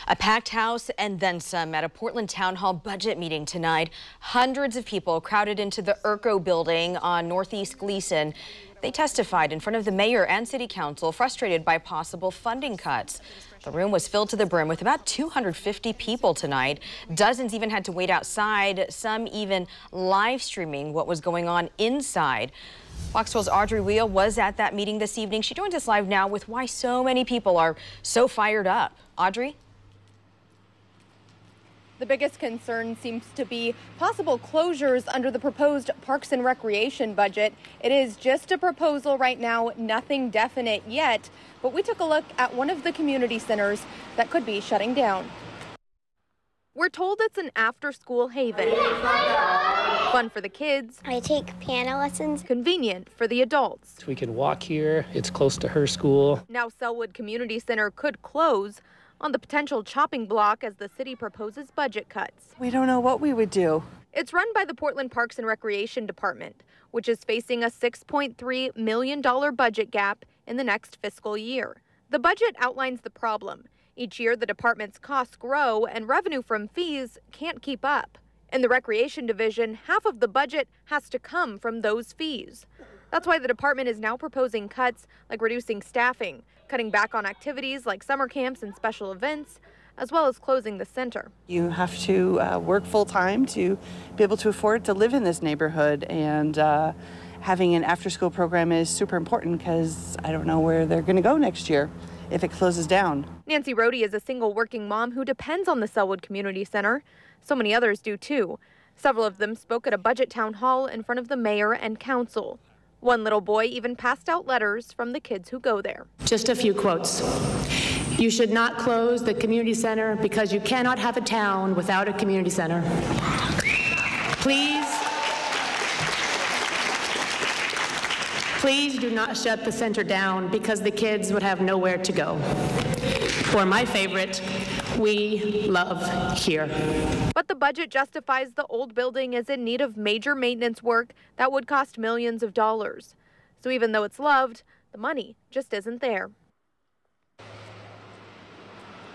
A packed house and then some at a Portland Town Hall budget meeting tonight. Hundreds of people crowded into the Urco building on Northeast Gleason. They testified in front of the mayor and city council, frustrated by possible funding cuts. The room was filled to the brim with about 250 people tonight. Dozens even had to wait outside, some even live streaming what was going on inside. Fox 12's Audrey Wheel was at that meeting this evening. She joins us live now with why so many people are so fired up. Audrey? The biggest concern seems to be possible closures under the proposed Parks and Recreation budget. It is just a proposal right now, nothing definite yet, but we took a look at one of the community centers that could be shutting down. We're told it's an after-school haven. Fun for the kids. I take piano lessons. Convenient for the adults. We can walk here. It's close to her school. Now Sellwood Community Center could close on the potential chopping block as the city proposes budget cuts. We don't know what we would do. It's run by the Portland Parks and Recreation Department, which is facing a $6.3 million budget gap in the next fiscal year. The budget outlines the problem. Each year, the department's costs grow and revenue from fees can't keep up. In the Recreation Division, half of the budget has to come from those fees. That's why the department is now proposing cuts like reducing staffing, cutting back on activities like summer camps and special events, as well as closing the center. You have to work full time to be able to afford to live in this neighborhood, and having an after-school program is super important because I don't know where they're going to go next year if it closes down. Nancy Rohde is a single working mom who depends on the Sellwood Community Center. So many others do too. Several of them spoke at a budget town hall in front of the mayor and council. One little boy even passed out letters from the kids who go there. Just a few quotes. You should not close the community center because you cannot have a town without a community center. Please do not shut the center down because the kids would have nowhere to go. Or my favorite, we love here. But the budget justifies the old building is in need of major maintenance work that would cost millions of dollars. So even though it's loved, the money just isn't there.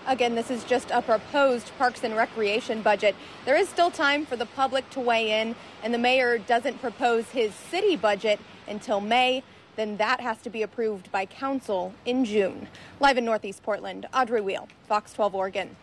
Again, this is just a proposed Parks and Recreation budget. There is still time for the public to weigh in, and the mayor doesn't propose his city budget until May. Then that has to be approved by council in June. Live in Northeast Portland, Audrey Wheel, Fox 12 Oregon.